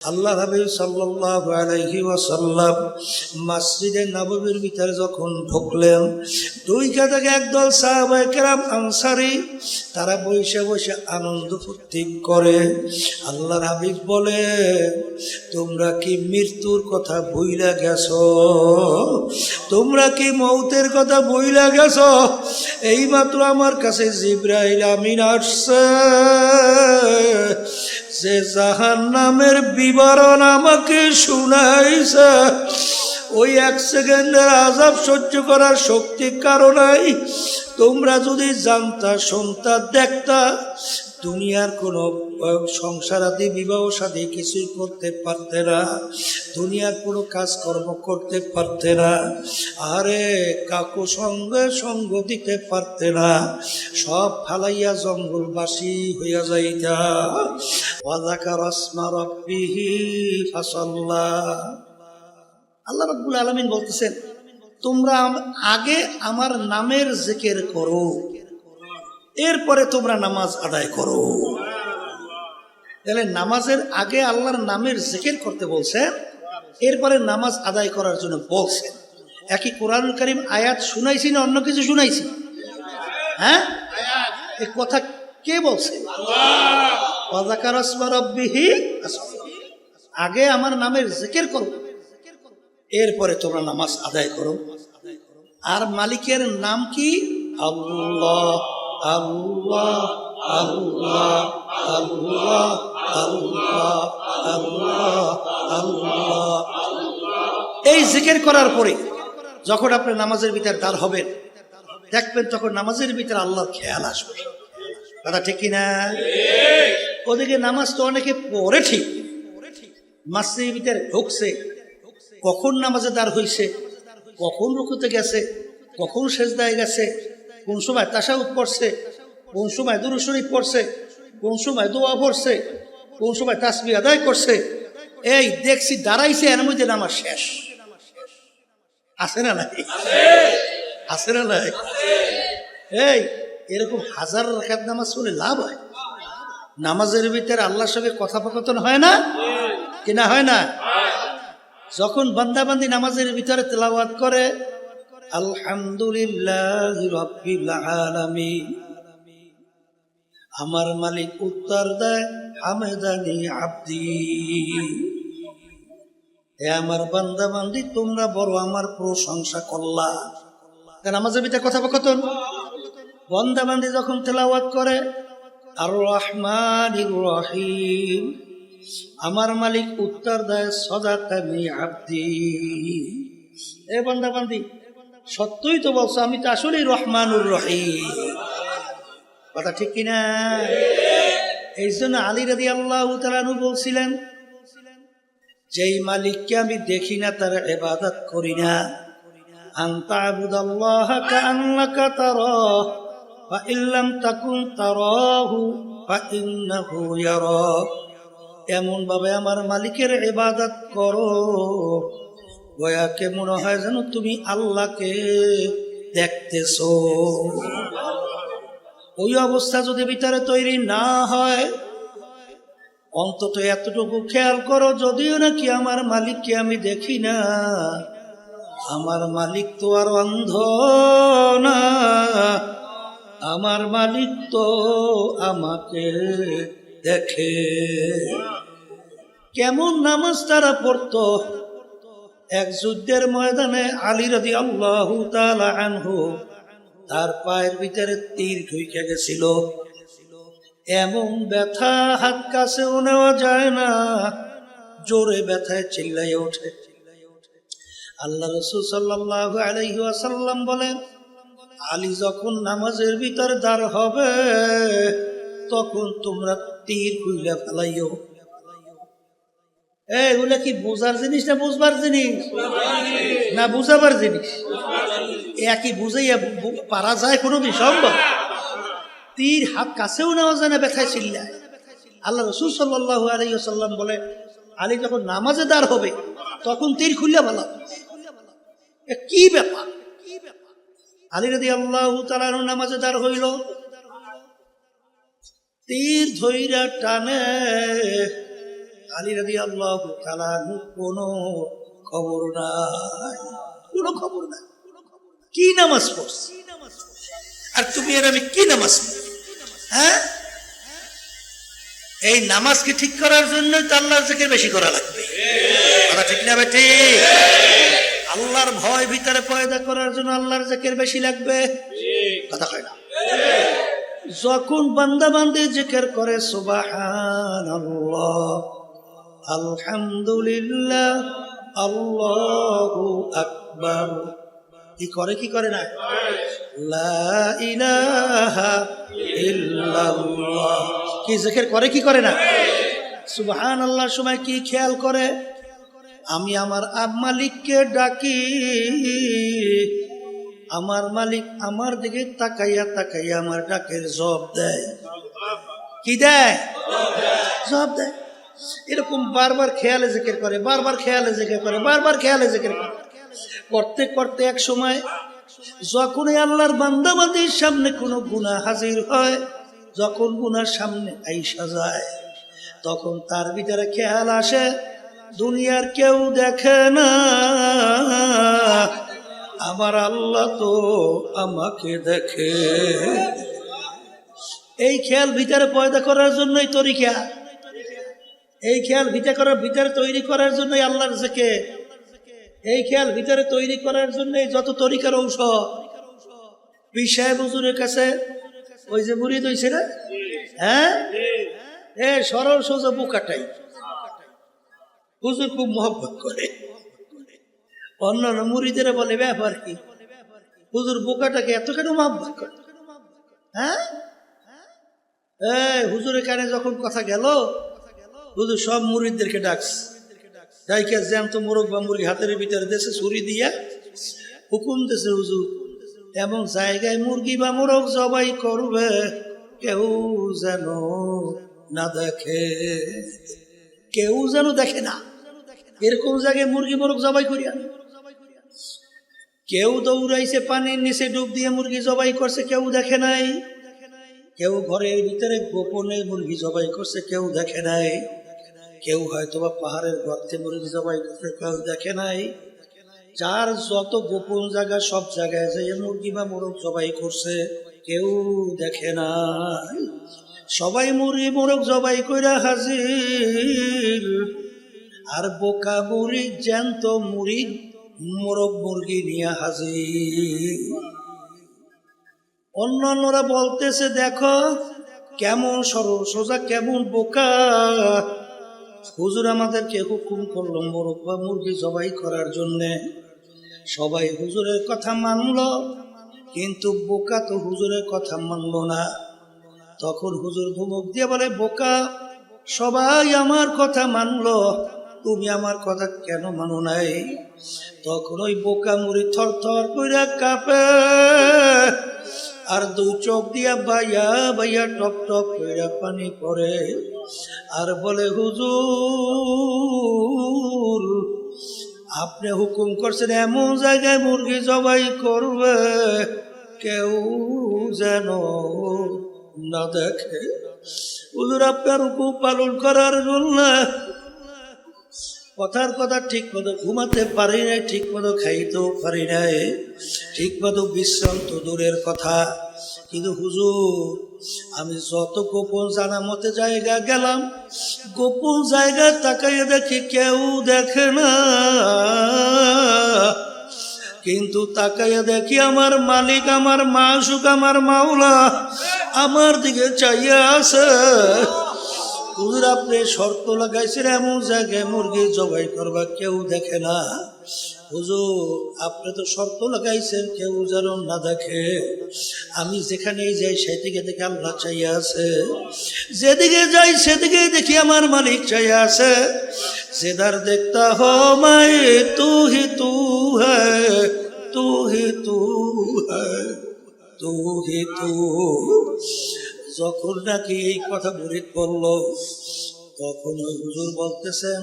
আল্লাহ হাবিব সাল্লাল্লাহু আলাইহি ওয়াসাল্লাম মসজিদে নববীর ভিতরে যখন ঢুকলেন, দুই কাতারে একদল সাহাবায়ে কেরাম আনসারী তারা বসে বসে আনন্দ ফুর্তি করে। আল্লাহর হাবিব বলে, তোমরা কি মৃত্যুর কথা ভুইলা গেছো? তোমরা কি মৌতের কথা ভুইলা গেছো? এইমাত্র আমার কাছে জিবরাইল আমিন আসছে, যে জাহান্নামের বিবরণ আমাকে শুনাইছে। ওই এক সেকেন্ডের আযাব সহ্য করার শক্তি কারো নাই। তোমরা যদি জানতা, শুনতা, দেখতা, দুনিয়ার কোনো সংসার আদি বিবাহ সাথে কিছুই করতে পারতে না, দুনিয়ার কোনো কাজকর্ম করতে পারতে না, আরে কাকু সঙ্গে সঙ্গ দিতে পারতে না, সব ফালাইয়া জঙ্গলবাসী হইয়া যাইতা। ওয়াযাকারা ইসমা রাব্বিহি ফাসাল্লা। আল্লাহ রাব্বুল আলামিন বলতেছেন, তোমরা আগে আমার নামের জিকির করো, এরপরে তোমরা নামাজ আদায় করো। তাহলে নামাজের আগে আল্লাহর নামের জিকির করতে বলছে, এরপরে নামাজ আদায় করার জন্য বলছে। একই কোরআনুল কারীম আয়াত শুনাইছি না অন্য কিছু শুনাইছি? হ্যাঁ, এই কথা কে বলছে? ওয়াযাকারা ইসমা রাব্বিহি, আগে আমার নামের জিকির করো, এরপরে তোমরা নামাজ আদায় করো। আর মালিকের নাম কি? আল্লাহ আল্লাহ আল্লাহ আল্লাহ আল্লাহ আল্লাহ আল্লাহ। এই জিকির করার পরে যখন আপনি নামাজের ভিতর দাঁড় হবেন, দেখবেন তখন নামাজের ভিতরে আল্লাহর খেয়াল আসবে। কথা ঠিক কিনা? ওদিকে নামাজ তো অনেকে পড়ে, ঠিক মসজিদের ভিতরে ঢুকছে, কখন নামাজে দাঁড় হইছে, কখন রুকুতে গেছে, কখন সেজদায় গেছে, কোন সময় তাশাহুদ পড়ছে, কোন সময় দুরূদ শরীফ পড়ছে, কোন সময় দোয়া পড়ছে, কোন সময় তাসবিহ আদায় করছে, এই দেখছি দাঁড়াইছে, এর মধ্যে নামাজ শেষ। আছে না নাই? আছে না নাই? এই এরকম হাজার রাকাত নামাজ পড়লে লাভ হয়। নামাজের ভিতরে আল্লাহর সঙ্গে কথোপকথন হয় না কিনা? হয় না? যখন বান্দাবান্দি নামাজের ভিতরে তেলাওয়াত করে, আলহামদুলিল্লাহি রাব্বিল আলামিন, আমার মালিক উত্তর দেয়, হামেদানি আব্দি, হে আমার বান্দাবান্দি তোমরা বড় আমার প্রশংসা করলা। নামাজের ভিতরে কথোপকথন। বান্দাবান্দি যখন তেলাওয়াত করে, আর রহমানির রহিম, আমার মালিক উত্তর দেয়, সাদাকানি আব্দি, এ বান্দাবান্দি সত্যই তো বলছো, আমি তো আসলেই রহমানুর রহিম। কথা ঠিক কিনা? এই জন্য আলী রাদিয়াল্লাহু তাআলা আনহু বলছিলেন, যেই মালিককে আমি দেখি না তার ইবাদত করি না, আনতা আবুদাল্লাহা কাআন্নাকা তারাহু ফা ইল্লাম তাকুন তারাহু ফা ইন্নাহু ইয়ারাক। এমন ভাবে আমার মালিকের ইবাদত করো, গোয়াকে মনে হয় যেন তুমি আল্লাহকে দেখতেছো। ওই অবস্থা যদি ভিতরে তৈরি না হয়, অন্তত এতটুকু খেয়াল করো, যদিও নাকি আমার মালিককে আমি দেখি না, আমার মালিক তো আর অন্ধ না, আমার মালিক তো আমাকে দেখে। কেমন নামাজ তারা পড়তো! এক যুদ্ধের ময়দানে আলী রাদিয়াল্লাহু তাআলা আনহু, তার পায়ের ভিতরে তীর ঢুকে গেছিল, এমন ব্যথা হাত কাছেও নেওয়া যায় না, জোরে ব্যথায় চিল্লাইয়া ওঠে। আল্লাহ রাসূল সাল্লাল্লাহু আলাইহি ওয়াসাল্লাম বলেন, আলী যখন নামাজের ভিতরে দাঁড় হবে, তখন তোমরা তীর খুইলা ফেলাইও। এগুলা কি বোঝার জিনিস না বুঝবার জিনিস? না বুঝাবার জিনিস? একই বুঝাইয়া পারা যায় কোনোদিন সম্ভব? তীর হাত কাছেও নেওয়া যায় না, ব্যথায় চিল্লায়। আল্লাহ রাসূল সাল্লাল্লাহু আলাইহি ওয়াসাল্লাম বলে, আলী যখন নামাজে দাঁড় হবে তখন তীর খুইলা ফেলা। কি ব্যাপার? আলী রাদিয়াল্লাহু তাআলা নামাজে দাঁড় হইল, তীর ধইরা টানে, আলী রাদিয়াল্লাহু তাআলা আনহু কোনো খবর নাই, কোনো খবর নাই। কি নামাজ পড়ছি আর তুমি আর আমি কি নামাজ পড়ি? হ্যাঁ, এই নামাজকে ঠিক করার জন্য তো আল্লাহর জিকির বেশি করা লাগবে, কথা ঠিক না বেটি? আল্লাহর ভয় ভিতরে পয়দা করার জন্য আল্লাহর জিকির বেশি লাগবে, কথা কয় না? যখন বান্দা বান্দে জিকির করে সুবহানাল্লাহ, আলহামদুলিল্লাহ, আল্লাহু আকবার, কি করে কি করে না? লা ইলাহা ইল্লাল্লাহ, কি জিকির করে কি করে না? সুবহানাল্লাহর সময় কি খেয়াল করে? আমি আমার মালিককে ডাকি, আমার মালিক আমার দিকে তাকাইয়া তাকাইয়া আমার ডাকের জবাব দেয়। কি দেয়? জবাব দেয়। এরকম বারবার খেয়ালে জিকির করে, বারবার খেয়ালে জিকির করে, বারবার খেয়ালে জিকির করে, করতে করতে এক সময় যখন আল্লাহর বান্দা বান্দির সামনে কোনো গুনাহ হাজির হয়, যখন গুনার সামনে আইসা যায়, তখন তার ভিতরে খেয়াল আসে দুনিয়ার কেউ দেখে না, আমার আল্লাহ তো আমাকে দেখে। এই খেয়াল ভিতরে পয়দা করার জন্যই তরিকা, এই খেয়াল ভিতরে তৈরি করার জন্যই আল্লাহর জিকির, এই খেয়াল ভিতরে তৈরি করার জন্যই যত তরিকার ঔষধ। পীর সাহেব হুজুরের কাছে ওই যে মুরিদ হইছে না, হ্যাঁ, সরল সোজা বোকাটাই হুজুর খুব মহব্বত করে। অন্যান্য মুরিদেরা বলে ব্যাপার কি, হুজুর বোকাটাকে এত কেন মহব্বত করে? হ্যাঁ, হুজুরের কানে যখন কথা গেল, হুজুর সব মুরিদদেরকে ডাকছে, ডাইকে জ্যান্ত মোরগ বা মুরগি হাতের ভিতরে দেশে ছুরি দিয়া হুকুম দেশে, হুজুর এমন জায়গায় মুরগি বা মোরগ জবাই করবে কেউ যেন না দেখে, কেউ যেন দেখে না, এরকম জায়গায় মুরগি মোরগ জবাই করিয়া। কেউ দৌড়াইছে পানির নিচে ডুব দিয়ে মুরগি জবাই করছে, কেউ দেখে নাই। কেউ ঘরের ভিতরে গোপনে মুরগি জবাই করছে, কেউ দেখে নাই। কেউ হয়তো বা পাহাড়ের গর্তে মুরগি জবাই করছে, কেউ দেখে নাই। যার যত গোপন জায়গা সব জায়গায় যে মুরগি বা মোরগ জবাই করছে, কেউ দেখে নাই। সবাই মুরগি মোরগ জবাই কইরা হাজির, আর বোকা মুড়ি জ্যান্ত মুড়ি মোরগ মুরগি নিয়ে হাজির। অন্যান্যরা বলতেছে দেখো কেমন সরল সোজা, কেমন বোকা। হুজুর আমাদেরকে হুকুম করলো মোরগ বা মুরগি জবাই করার জন্যে, সবাই হুজুরের কথা মানলো, কিন্তু বোকা তো হুজুরের কথা মানলো না। তখন হুজুর ধমক দিয়ে বলে, বোকা সবাই আমার কথা মানলো, তুমি আমার কথা কেন মানো নাই? তখন ওই বোকা মুড়ি থর থর কইরা কাঁপে, আর দুই চোখ দিয়া বাইয়া বাইয়া টপ টপ কইরা পানি পড়ে, আর বলে হুজুর আপনি হুকুম করছেন এমন জায়গায় মুরগি জবাই করবে কেউ যেন না দেখে। হুজুর আপনার হুকুম পালন করার জন্য কথার কথা ঠিক মতো ঘুমাতে পারি নাই, ঠিক মতো খাইতেও পারি নাই, ঠিক মতো বিশ্রাম তো দূরের কথা। কিন্তু হুজুর আমি যত গোপন জানা মতে জায়গা গেলাম, গোপন জায়গায় তাকাইয়ে দেখি কেউ দেখে না, কিন্তু তাকাইয়া দেখি আমার মালিক, আমার মাসুক, আমার মাওলা আমার দিকে চাইয়া আছে। হুজুর আপনি শর্ত লাগাইছেন এমন জায়গায় মুরগি জবাই করবা কেউ দেখে না। হুজুর আপনি তো শর্ত লাগাইছেন কেউ যেন না দেখে। আমি যেখানেই যাই সেদিকে দেখে আল্লাহ চাইয়া আছে, যেদিকে যাই সেদিকে দেখি আমার মালিক চাইয়া আছে। যেদার দেখতা হো মাই তু হি তু হ্যায়, তু হি তু হ্যায়, তু হি তু। যখন নাকি এই কথা মুরিদ বলল, তখন ওই হুজুর বলতেছেন,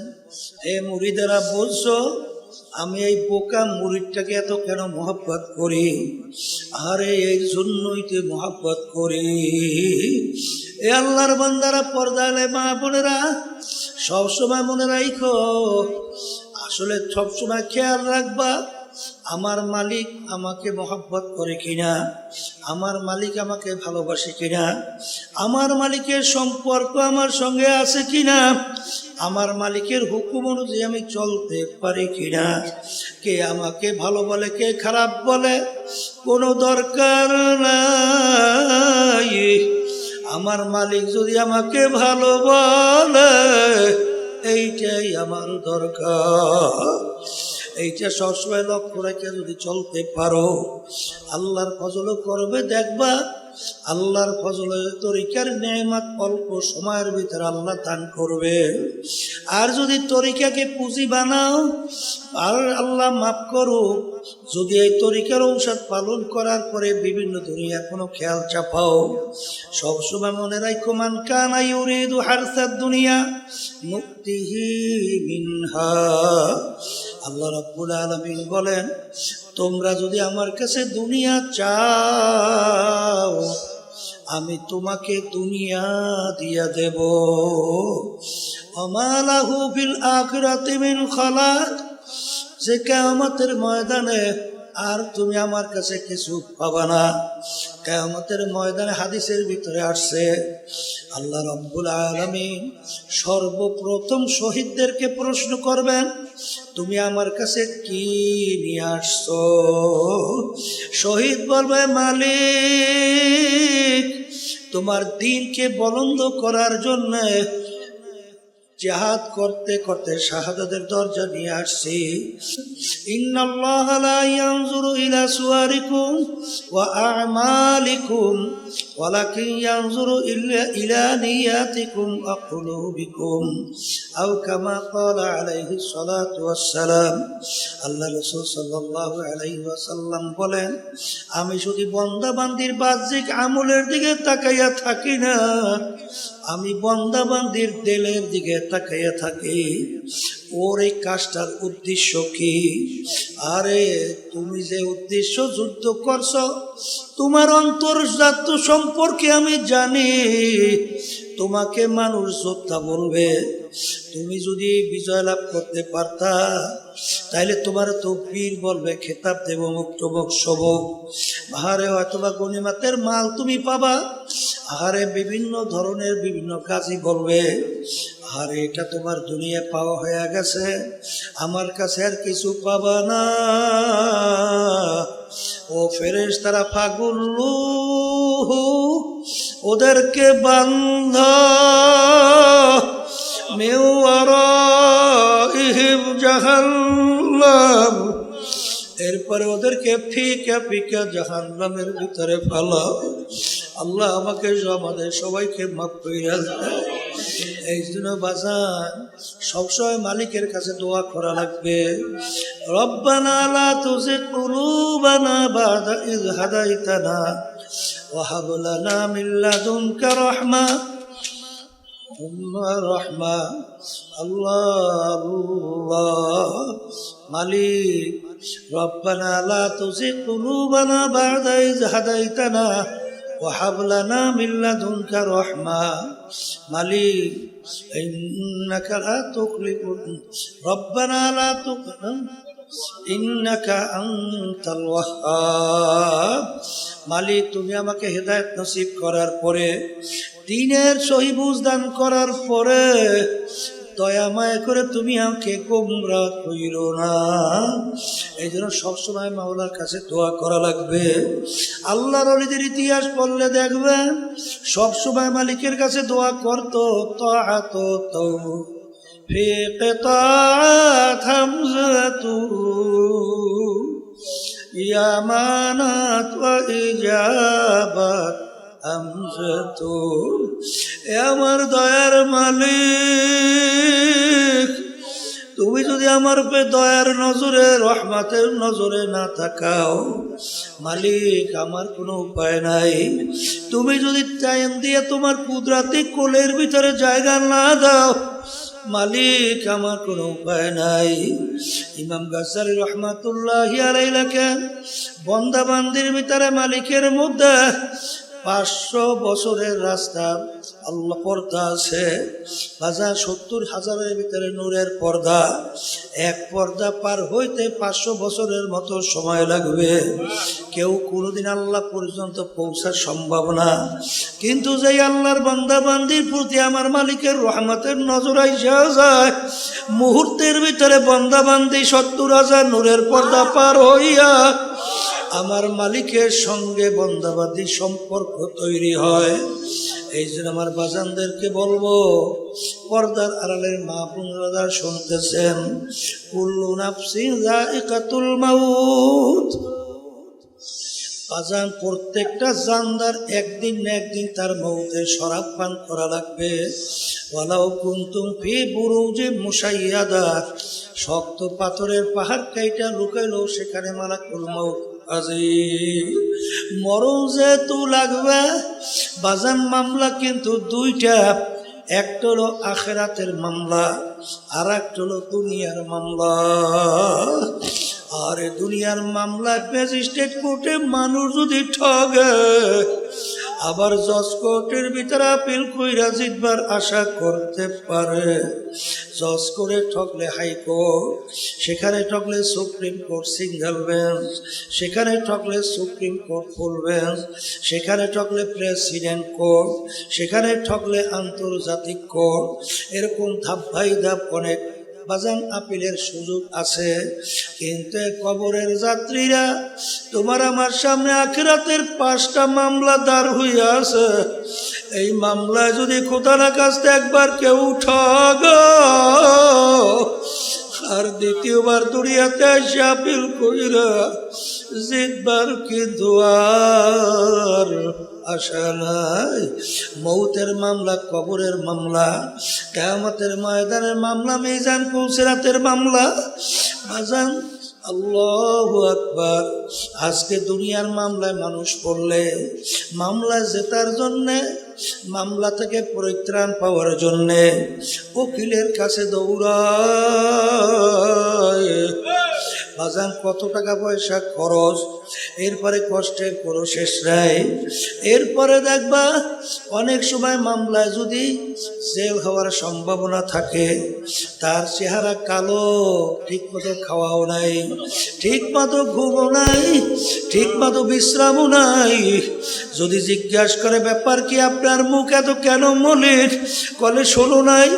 হে মুরিদেরা বলছো আমি এই বোকা মুরিদটাকে এত কেন মহব্বত করি? আরে এই জন্যই তো মহব্বত করি, এ আল্লাহর বান্দারা, পর্দালে মা বোনেরা, সবসময় মনে রাখো, আসলে সবসময় খেয়াল রাখবা আমার মালিক আমাকে মহব্বত করে কিনা, আমার মালিক আমাকে ভালোবাসে কিনা, আমার মালিকের সম্পর্ক আমার সঙ্গে আছে কিনা, আমার মালিকের হুকুম অনুযায়ী আমি চলতে পারি কিনা। কে আমাকে ভালো বলে, কে খারাপ বলে, কোনো দরকার নাই। আমার মালিক যদি আমাকে ভালো বলে, এইটাই আমার দরকার। এইটা সবসময় লক্ষ্য রেখে যদি চলতে পারো, আল্লাহর ফজলও করবে। দেখবা আল্লাহর ফজলের তরিকার নেয়ামত অল্প সময়ের ভিতরে আল্লাহ দান করবে। আর যদি তরিকাকে পুঁজি বানাও, আর আল্লাহ মাফ করো, যদি এই তরিকার অনুসার পালন করার পরে বিভিন্ন দুনিয়ার কোনো খেয়াল চাপাও, সবসময় মনে রাখো, মান কানা ইউরিদু হারসাদ দুনিয়া নুতিহি মিনহা। আল্লাহ রাব্বুল আলামিন বলেন, তোমরা যদি আমার কাছে দুনিয়া চাও, আমি তোমাকে দুনিয়া দিয়া দেব। ওমা লাহু ফিল আখিরাতি মিন খালাক। যে কিয়ামতের ময়দানে আর তুমি আমার কাছে কিছু পাবা না। কিয়ামতের ময়দানে হাদিসের ভিতরে আসছে, আল্লাহ রাব্বুল আলামিন সর্বপ্রথম শহীদদেরকে প্রশ্ন করবেন, তুমি আমার কাছে কি নিয়ে আসছো? শহীদ বলবে, মালিক তোমার দ্বীনকে বুলন্দ করার জন্য জিহাদ করতে করতে শাহাদাতের দরজা নিয়ে আসছি। ইন্নাল্লাহা লা ইয়ানজুরু ইলা সুওয়ারিকুম ওয়া আ'মালিকুম ওয়ালাকিন ইয়ানজুরু ইলা নিয়াতিকুম ওয়া কুলুবিকুম, আও কামা ক্বালা আলাইহিস সালাতু ওয়াস সালাম। আল্লাহ রাসূল সাল্লাল্লাহু আলাইহি ওয়াসাল্লাম বলেন, আমি শুধু বান্দা বান্দির বাহ্যিক আমলের দিকে তাকাইয়া থাকি না, আমি বান্দা বান্দির দিলের দিকে তাকাইয়া থাকি। ওর এই কাজটার উদ্দেশ্য কি? আরে তুমি যে উদ্দেশ্য যুদ্ধ করছো, তোমার অন্তর্জাত সম্পর্কে আমি জানি। তোমাকে মানুষ যোদ্ধা বলবে, তুমি যদি বিজয় লাভ করতে পারতা, তাইলে তোমার তো বীর বলবে, খেতাব দেব, মুক্ত বক্সব। আহারে হয়তোবা গনিমতের মাল তুমি পাবা। আহারে বিভিন্ন ধরনের বিভিন্ন কাজই বলবে, আরে এটা তোমার দুনিয়া পাওয়া হয়ে গেছে, আমার কাছে আর কিছু পাবা না। ও ফেরেশতারা ফাগুল্লু, ওদেরকে বান্ধা মিওয়ারাইহিম জাহান্নাম, এরপরে ওদেরকে ফিকা ফিকা জাহান্নামের ভিতরে ফেলাও। আল্লাহ আমাকে আমাদের সবাইকে মাফ কইরা দেয়। এই জন্য বাজান সবসময় মালিকের কাছে দোয়া করা লাগবে। রব্বানা লা তুযিগ কুলুবানা বা'দা ইয হাদাইতানা ওয়া হাব লানা মিন লাদুনকা রাহমা রাহমা। আল্লাহ আল্লাহ মালিক, রব্বানা লা তুযিগ কুলুবানা বা'দা ইয হাদাইতানা ওয়া হাব লানা মিন লাদুনকা রাহমা। মালিক, ইন্নাকা লা তুখলিফুল, রব্বানা লা তুখলিফ, ইন্নাকা আনতাল ওয়াহ্হাব। মালিক, তুমি আমাকে হেদায়েত নসিব করার পরে, দ্বীনের সহি বুঝ দান করার পরে, দয়া মায়া করে তুমি আমাকে গোমরাহ কইরো না। এই জন্য সবসময় মাওলার কাছে দোয়া করা লাগবে। আল্লাহর ওলিদের ইতিহাস পড়লে দেখবেন সবসময় মালিকের কাছে দোয়া করতো। তাআত তৌফিক তাআত হামজাতু ইয়ামানাত ওয়া ইজাবাত হামজাতু। এ আমার দয়ার মালিক, তুমি যদি আমার উপরে দয়ার নজরে, রহমতের নজরে না তাকাও, মালিক আমার কোনো উপায় নাই। তুমি যদি টাইম দিয়ে তোমার কুদরতি কোলের ভিতরে জায়গা না দাও, মালিক আমার কোনো উপায় নাই। ইমাম গাজ্জালী রাহমাতুল্লাহি আলাইহি লেখেন, বান্দা বান্দির ভিতরে মালিকের মধ্যে 500 বছরের রাস্তা আল্লাহ পর্দা আছে বাজার 70,000-এর ভিতরে নূরের পর্দা এক পর্দা পার হইতে 500 বছরের মতো সময় লাগবে কেউ কোনোদিন আল্লাহ পর্যন্ত পৌঁছার সম্ভব না কিন্তু যেই আল্লাহর বান্দা বান্দির প্রতি আমার মালিকের রহমতের নজর আইসা যায় মুহূর্তের ভিতরে বান্দা বান্দি 70,000 নূরের পর্দা পার হইয়া আমার মালিকের সঙ্গে বান্দাবাদী সম্পর্ক তৈরি হয় এই জন্য আমার বাজানদেরকে বলবো পর্দার আড়ালের মা বোনেরা শুনতেছেন কুল্লু নাফসিন যায়িকাতুল মাউত বাজান প্রত্যেকটা জানদার একদিন না একদিন তার মৌতে শরাব পান করা লাগবে ওয়ালাউ কুনতুম ফি বুরুজি মুশাইয়াদা শক্ত পাথরের পাহাড় কাইটা লুকাইলো সেখানে মালাকুল মউত মরণ যেহেতু লাগবে বাজান মামলা কিন্তু দুইটা একটা হলো আখেরাতের মামলা আর একটা হলো দুনিয়ার মামলা আর দুনিয়ার মামলায় ম্যাজিস্ট্রেট কোর্টে মানুষ যদি ঠগে আবার জজ কোর্টের ভিতরে আপিল কইরা জিতবার আশা করতে পারে জজ করে ঠকলে হাইকোর্ট সেখানে ঠকলে সুপ্রিম কোর্ট সিঙ্গেল বেঞ্চ সেখানে ঠকলে সুপ্রিম কোর্ট ফুল বেঞ্চ সেখানে ঠকলে প্রেসিডেন্ট কোর্ট সেখানে ঠকলে আন্তর্জাতিক কোর্ট এরকম ধাপ বাই ধাপ অনেক বাজান আপিলের সুযোগ আছে কিন্তু কবরের যাত্রীরা তোমার আমার সামনে আখিরাতের 5টা মামলা দাঁড় হইয়া আছে এই মামলায় যদি খোদার কাছে একবার কেউ ঠগ আর দ্বিতীয়বার দুনিয়াতে এসে আপিল কইরা জিতবার কিন্তু আর আশা নাই মৌতের মামলা কবরের মামলা কিয়ামতের ময়দানের মামলা মিজান পুলসিরাতের মামলা বাজান আল্লাহু আকবার আজকে দুনিয়ার মামলায় মানুষ পড়লে মামলা জেতার জন্যে মামলা থেকে পরিত্রাণ পাওয়ার জন্যে উকিলের কাছে দৌড়ায় বাজান কত টাকা পয়সা খরচ এরপরে কষ্টের কোনো শেষ নাই এরপরে দেখবা অনেক সময় মামলায় যদি জেল হওয়ার সম্ভাবনা থাকে তার চেহারা কালো ঠিক মতো খাওয়াও নাই ঠিক মতো ঘুমও নাই ঠিক মতো বিশ্রামও নাই যদি জিজ্ঞাসা করে ব্যাপার কি আপনার মুখ এত কেন মলিন কলে শোনো নাই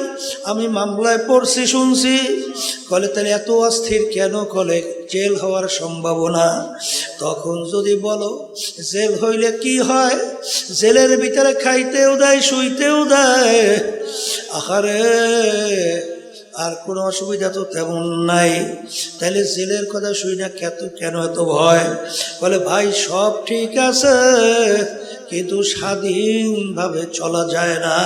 আমি মামলায় পড়ছি শুনছি কলে তাহলে এত অস্থির কেন কলে জেল হওয়ার সম্ভাবনা তখন যদি বলো জেল হইলে কি হয় জেলের ভিতরে খাইতেও দেয় শুইতেও দেয় আহারে আর কোনো অসুবিধা তো তেমন নাই তাহলে জেলের কথা শুই না কেন এত ভয় বলে ভাই সব ঠিক আছে কিন্তু স্বাধীনভাবে চলা যায় না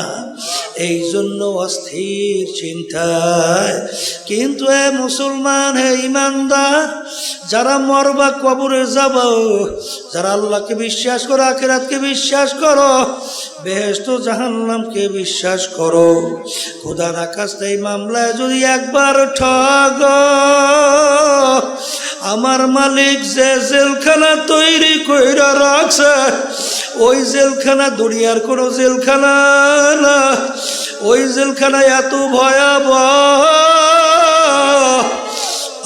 এই জন্য অস্থির চিন্তায় কিন্তু এ মুসলমান হে ইমানদার যারা মরবা কবরে যাব যারা আল্লাহকে বিশ্বাস করো আখিরাতকে বিশ্বাস করো বেহেশত জাহান্নামকে বিশ্বাস করো খোদার কাছে এই মামলায় যদি একবার ঠগ আমার মালিক যে জেলখানা তৈরি কইরা রাখছে ওই জেলখানা দুনিয়ার কোনো জেলখানা না ওই জেলখানা এত ভয়াবহ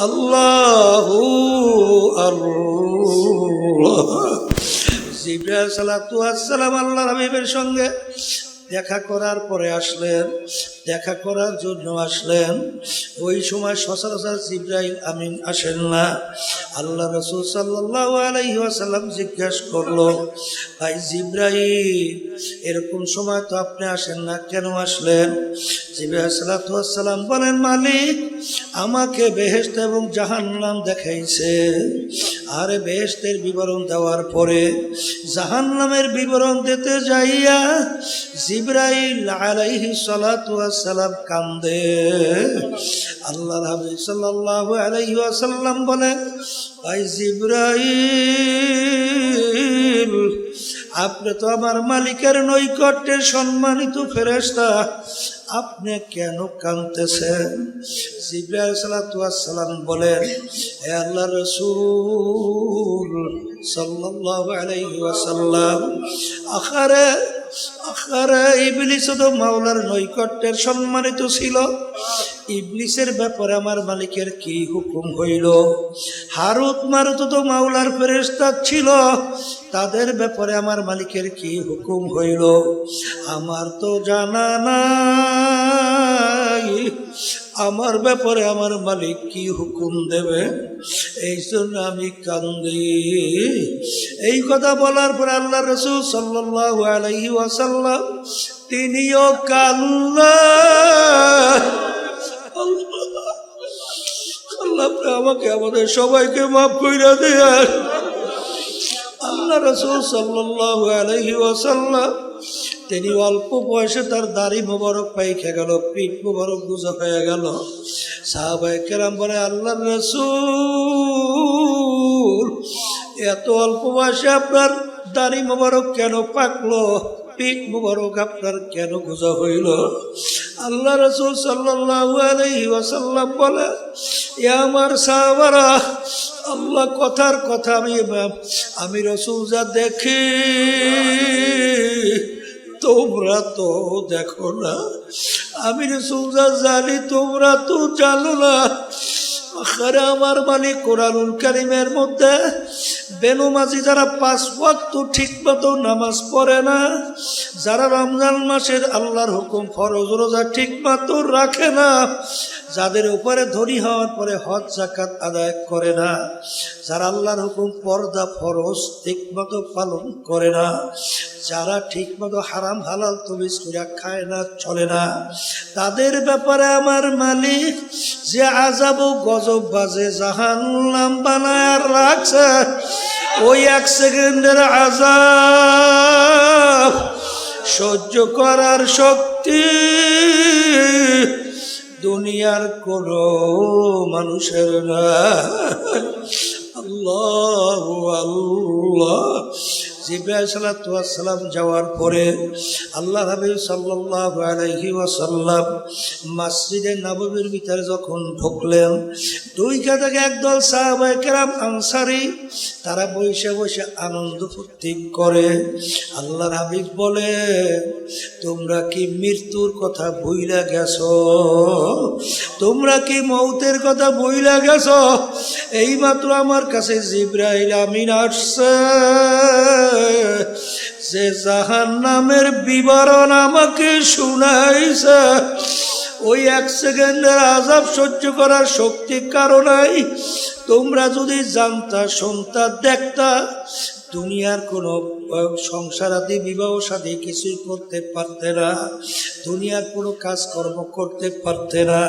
আল্লাহু আল্লাহ জিবরাইল সালাতু আসসালাম আল্লাহর হাবিবের সঙ্গে দেখা করার পরে আসলেন দেখা করার জন্য আসলেন ওই সময় সচরাচর জিবরাইল আমিন আসেন না আল্লাহ রাসূল সাল্লাল্লাহু আলাইহি ওয়াসাল্লাম জিজ্ঞাসা করলো ভাই জিবরাইল এরকম সময় তো আপনি আসেন না কেন আসলেন জিবরাইল সালাতু আসসালাম বলেন মালিক আমাকে বেহেশত এবং জাহান্নাম দেখাইছে আর বেহেশতের বিবরণ দেওয়ার পরে জাহান্নামের বিবরণ দিতে যাইয়া জিবরাইল আলাইহিস সালাতু ওয়াসসালাম কান্দে আল্লাহর হাবিব সাল্লাল্লাহু আলাইহি ওয়াসাল্লাম বলেন ভাই জিবরাইল আপনি তো আমার মালিকের নৈকট্যের সম্মানিত ফেরেশতা, আপনি কেন কাঁদতেছেন? জিবরাইল আলাইহিস সালাম বলেন, হে আল্লাহর রাসূল সাল্লাল্লাহু আলাইহি ওয়াসাল্লাম, আখারে ইবলিস তো মাওলার নৈকট্যের সম্মানিত ছিল, ইবলিসের ব্যাপারে আমার মালিকের কি হুকুম হইল? হারুত মারুত তো মাওলার ফেরেশতা ছিল, তাদের ব্যাপারে আমার মালিকের কি হুকুম হইল? আমার তো জানা নাই, আমার ব্যাপারে আমার মালিক কি হুকুম দেবে? এই জন্য আমি কান্দি। এই কথা বলার পর আল্লাহ রাসূল সাল্লাল্লাহু আলাইহি ওয়াসাল্লাম তিনিও কান্নায়। আল্লাহ আমাকে আমাদের সবাইকে মাফ কইরা দেন। আল্লাহ রাসূল সাল্লাল্লাহু আলাইহি ওয়াসাল্লাম তিনি অল্প বয়সে তার দাড়ি মোবারক পাইকে গেল, পিঠ মোবারক গুজা হয়ে গেল। সাহাবায়ে কেরাম বলে, আল্লাহর রাসূল এত অল্প বয়সে আপনার দাড়ি মোবারক কেন পাকলো, পিঠ মোবারক আপনার কেন গুজা হইল? আল্লাহ রাসূল সাল্লাল্লাহু আলাইহি ওয়াসাল্লাম বলে, এ আমার সাহাবারা, আল্লাহ কথার কথা, আমি রাসূল যা দেখি তোমরা তো দেখো না, আমি রাসূল যা জানি তোমরা তো জানো না। আখেরে আমার মালিক কোরআনুল কারীমের মধ্যে বেনমাজি যারা 5 ওয়াক্ত ঠিক মতো নামাজ পড়ে না, যারা রমজান মাসের আল্লাহর হুকুম ফরজ রোজা ঠিক মতো রাখে না, যাদের উপরে ধনী হওয়ার পরে হজ যাকাত আদায় করে না, যারা আল্লাহর হুকুম পর্দা ফরজ ঠিক মতো পালন করে না, যারা ঠিক মতো হারাম হালাল তমিজ করে খায় না, চলে না, তাদের ব্যাপারে আমার মালিক যে আযাব ও গজব বাজে জাহান্নাম বানায় রাখছে, ওই 1 সেকেন্ডের আযাব সহ্য করার শক্তি দুনিয়ার কোনো মানুষের না। আল্লাহু আল্লাহ। জিবরাইল আলাইহিস সালাম যাওয়ার পরে আল্লাহ নবী সাল্লাল্লাহু আলাইহি ওয়াসাল্লাম মসজিদে নববীর ভিতরে যখন ঢুকলেন, দুই কাছে একদল সাহাবায়ে কেরাম আনসারী, তারা বসে বসে আনন্দ ফুর্তি করে। আল্লাহর হাবিব বলে, তোমরা কি মৃত্যুর কথা ভুইলা গেছো? তোমরা কি মৌতের কথা ভুইলা গেছো? এইমাত্র আমার কাছে জিবরাইল আমিন আসছে, যে জাহান্নামের বিবরণ আমাকে শুনাইছে। ওই 1 সেকেন্ডের আযাব সহ্য করার শক্তি কারো নাই। তোমরা যদি জানতা, শুনতা, দেখতা, দুনিয়ার কোনো সংসার আদি বিবাহ সাথে কিছুই করতে পারতে না, দুনিয়ার কোনো কাজকর্ম করতে পারতে না,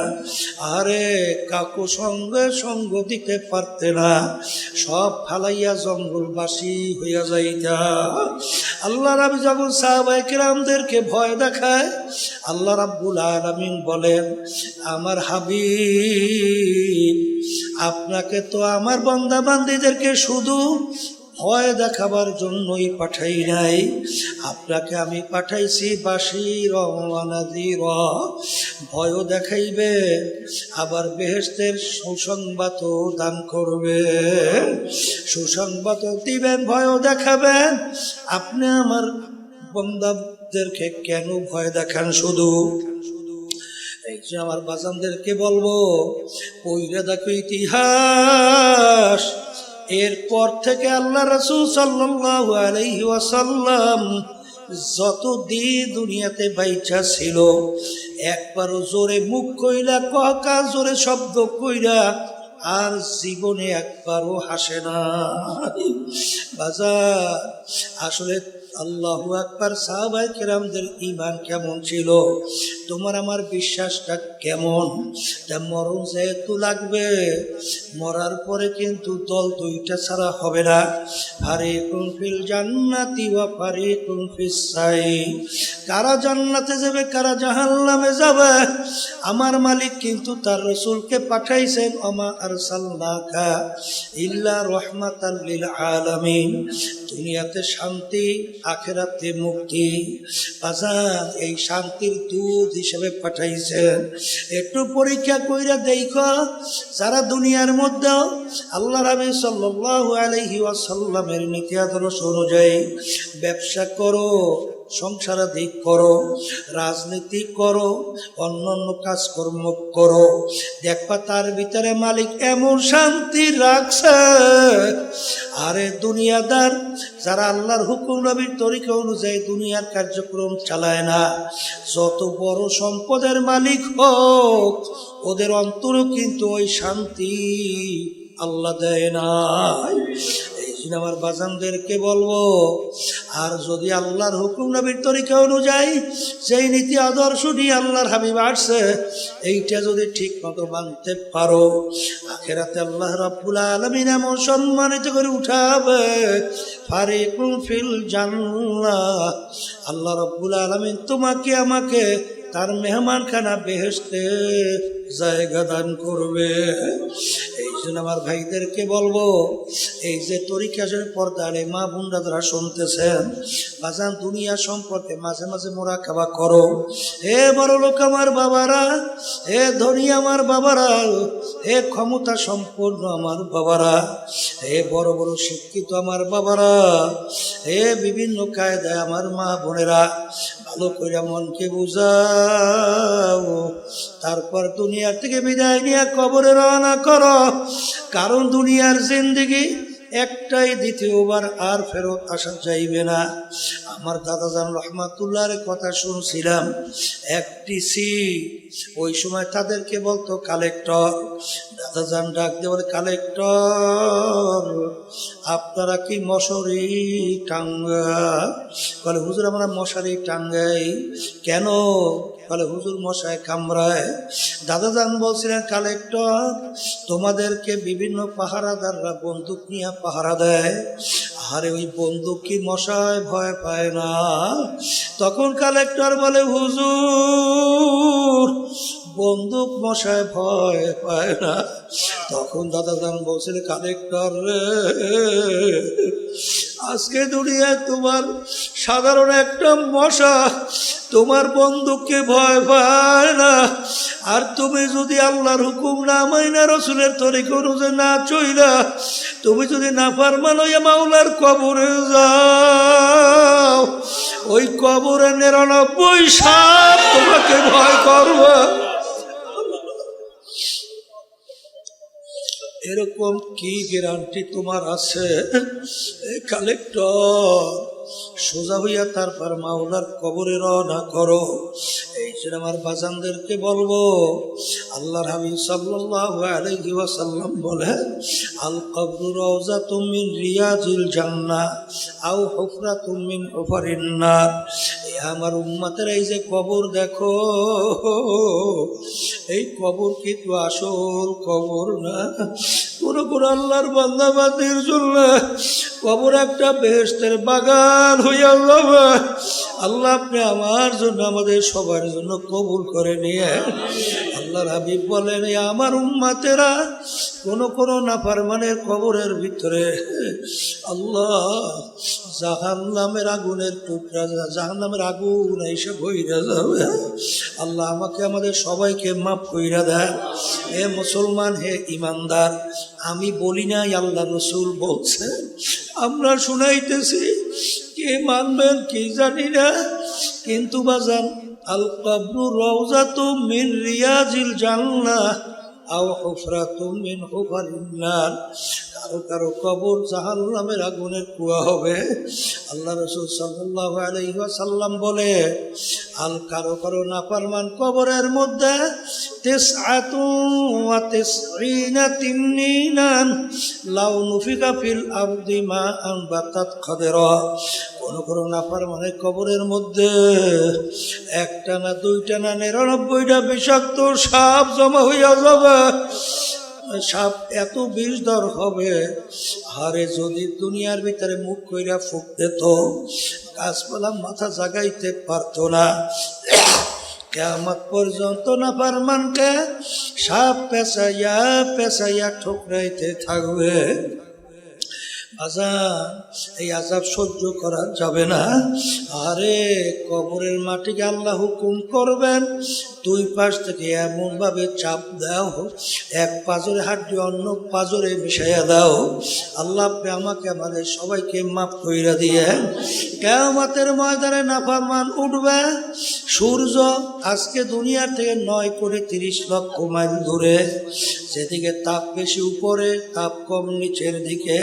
আরে কাকু সঙ্গে সঙ্গ দিতে পারতে না, সব ফালাইয়া জঙ্গলবাসী হইয়া যাইতা। আল্লাহ রাব্বি যখন সাহাবায়ে কেরামদেরকে ভয় দেখায়, আল্লাহ রাব্বুল আলামিন বলেন, আমার হাবিব, আপনাকে তো আমার বান্দা বান্দীদেরকে শুধু ভয় দেখাবার জন্যই পাঠাই নাই, আপনাকে আমি পাঠাইছি বাশীর ওয়া নাযীর, ভয়ও দেখাইবে, আবার বেহেশতের সুসংবাদ দান করবে, সুসংবাদ দিবেন, ভয়ও দেখাবেন। আপনি আমার বান্দাদেরকে কেন ভয় দেখান? শুধু এই যে আমার বাজানদেরকে বলবো, পইরা দেখো ইতিহাস। এরপর থেকে আল্লাহ রাসূল সাল্লাল্লাহু আলাইহি ওয়াসাল্লাম যতদিন দুনিয়াতে বাইচা ছিল, একবারও জোরে মুখ কইরা কা জোরে শব্দ কইরা আর জীবনে একবারও হাসে না। বাজার আসলে আল্লাহু আকবার, সাহাবায়ে কেরামদের ঈমান কেমন ছিল, তোমার আমার বিশ্বাসটা কেমন? তা মরণ যেহেতু লাগবে, মরার পরে কিন্তু দল দুইটা ছাড়া হবে না, ফারিকুন ফিল জান্নাতি ওয়া ফারিকুন ফিস সাঈর। কারা জান্নাতে যাবে, কারা জাহান্নামে যাবে। আমার মালিক কিন্তু তার রাসূলকে পাঠাইছেন, ওমা আরসালনাকা ইল্লা রাহমাতাল লিল আলামিন। দুনিয়াতে শান্তি আখেরাতে মুক্তি। বাজান এই শান্তির দূত হিসেবে পাঠাইছেন। একটু পরীক্ষা কইরা দেখো, যারা দুনিয়ার মধ্যে আল্লাহ রাসূল সাল্লাল্লাহু আলাইহি ওয়াসাল্লামের নীতি আদর্শ অনুযায়ী ব্যবসা করো, সংসারাদি করো, রাজনীতি করো, অন্যান্য কাজকর্ম করো, দেখবা তার ভিতরে মালিক এমন শান্তি রাখছে। আরে দুনিয়াদার যারা আল্লাহর হুকুম নবীর তরিকা অনুযায়ী দুনিয়ার কার্যক্রম চালায় না, যত বড় সম্পদের মালিক হোক, ওদের অন্তরও কিন্তু ওই শান্তি আল্লাহ দেয় না। আমার বাজানদেরকে বলবো, আর যদি আল্লাহর হুকুম নবীর তরিকা অনুযায়ী যেই নীতি আদর্শ নিয়ে আল্লাহর হাবিব আসছে, এইটা যদি ঠিক মতো মানতে পারো, আখিরাতে আল্লাহ রাব্বুল আলামিন এমন সম্মানিত করে উঠাবে, ফারিকুম ফিল জান্নাহ। আল্লাহ রাব্বুল আলামিন তোমাকে আমাকে তার মেহমানখানা বেহেশতে জায়গা দান করবে। এই জন্য আমার ভাইদেরকে বলবো, এই যে তরিকা পর্দারে মা বোনরা যারা শুনতেছেন, বাজান দুনিয়া সম্পর্কে মাঝে মাঝে মোরাকাবা করো। হে বড় লোক আমার বাবারা, হে ধনী আমার বাবারা, হে ক্ষমতা সম্পন্ন আমার বাবারা, হে বড় বড় শিক্ষিত আমার বাবারা, হে বিভিন্ন কায়দায় আমার মা বোনেরা, ভালো করে মনকে বুঝাও। তারপর দুনিয়ার থেকে বিদায় নিয়ে কবরে রওনা করো, কারণ দুনিয়ার জিন্দেগি একটাই, দ্বিতীয়বার আর ফেরত আসা যাইবে না। আমার দাদাজান রহমাতুল্লাহর কথা শুনছিলাম, একটি সিট, ওই সময় তাদেরকে বলতো কালেক্টর। দাদাজান ডাক দিয়ে বলে, কালেক্টর আপনারা কি মশারি টাঙ্গা? বলে হুজুর আমরা মশারি টাঙ্গাই। কেন? বলে হুজুর মশায় কামড়ায়। দাদাজান বলছিলেন, কালেক্টর তোমাদেরকে বিভিন্ন পাহারাদাররা বন্দুক নিয়ে পাহারা দেয়, আরে ওই বন্দুক কি মশায় ভয় পায় না? তখন কালেক্টর বলে, হুজুর বন্দুক মশায় ভয় পায় না। তখন দাদাজান বলছিলেন, কালেক্টর রে, আজকে দুনিয়ায় তোমার সাধারণ একটা মশা তোমার বন্দুককে ভয় পায় না, আর তুমি যদি আল্লাহর হুকুম না মাইনা রাসূলের তরিকা অনুযায়ী না চইলা, তুমি যদি নাফরমান হইয়া মাওলার কবরে যাও, ওই কবরে 99 সাপ তোমাকে ভয় করবে। এরকম কি গ্যারান্টি তোমার আছে? কালেক্টর সোজা হইয়া তারপর মাওলার কবরে রওনা করো। এই জন্য আমার বাজানদেরকে বলবো, আল্লাহর হাবিব সাল্লাল্লাহু আলাইহি ওয়াসাল্লাম বলে, আল কবরু রাওযাতুম মিন রিয়াজিল জান্নাহ আও হুফরাতুম মিন হুফারিন নার। আমার উম্মতের এই যে কবর দেখো, এই কবর কিন্তু আসল কবর না। কোন আল্লাহর বান্দা বান্দির জন্য কবর একটা বেহেশতের বাগান হইয়া যাবে। আল্লাহ আপনি আমার জন্য, আমাদের সবার জন্য কবুল করে নিয়ে। আল্লাহর হাবিব বলেন, আমার উম্মতেরা কোন নাফরমানের কবরের ভিতরে আল্লাহ জাহান্নামের আগুনের টুকরা, জাহান্নামের আগুন এসে বইরা যাবে। আল্লাহ আমাকে আমাদের সবাইকে মাফ কইরা দেয়। হে মুসলমান, হে ইমানদার, আমি বলি নাই, আল্লাহ রসুল বলছেন, আমরা শুনাইতেছি, কে মানবেন কি জানি না, কিন্তু বাজান আল কবরু রাওযাতুম মিন রিয়াজিল জান্নাহ আও হুফরাতুম মিন হুফারিন নার। কারো কারো কবর জাহান্নামের আগুনের কুয়া হবে। আল্লাহ রাসূল সাল্লাল্লাহু আলাইহি ওয়াসাল্লাম বলে, আল কারো কারো নাফরমান কবরের মধ্যে 99 তিন্নিনান লাউ নুফিকা ফিল আরদি মা আনবাতাত খাদরা। কোন নাফরমানের কবরের মধ্যে একটা না দুইটা না 99টা বিষাক্ত সাপ জমা হইয়া যাবে। সাপ এত বিষধর হবে, আরে যদি দুনিয়ার ভিতরে মুখ কইরা ফুক দিত, গাছপালা মাথা জাগাইতে পারতো না। কিয়ামত পর্যন্ত নাফরমানকে সাপ পেঁচাইয়া পেঁচাইয়া ঠুকরাইতে থাকবে। আজান, এই আযাব সহ্য করা যাবে না। আরে কবরের মাটিকে আল্লাহ হুকুম করবেন, দুই পাশ থেকে এমন ভাবে চাপ দাও, এক পাজরে হাড্ডি অন্য পাজরে মিশাইয়া দাও। আল্লাহ আপনি আমাকে আমাদের সবাইকে মাফ কইরা দিয়ে কিয়ামতের ময়দানে নাফরমান উঠবে। সূর্য আজকে দুনিয়ার থেকে 9,30,00,000 মাইল দূরে, যেদিকে তাপ বেশি উপরে, তাপ কম নিচের দিকে।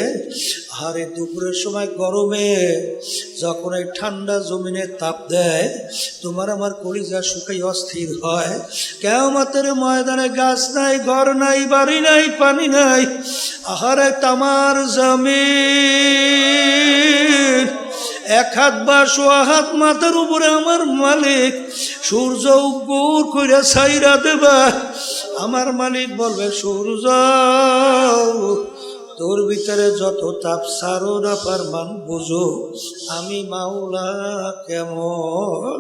আরে দুপুরের সময় গরমে যখন এই ঠান্ডা জমিনে তাপ দেয়, তোমার আমার কলিজা শুকাই অস্থির হয়। কিয়ামতের ময়দানে গাছ নাই, ঘর নাই, বাড়ি নাই, পানি নাই। আহারে তামার জমিন, এক হাত বা সোয়া হাত মাথার উপরে আমার মালিক সূর্য উপর কইরা ছাইরা দেবা। আমার মালিক বলবে, সূর্য তোর ভিতরে যত তাপ সারো না পারমান বুঝো আমি মাওলা কেমন।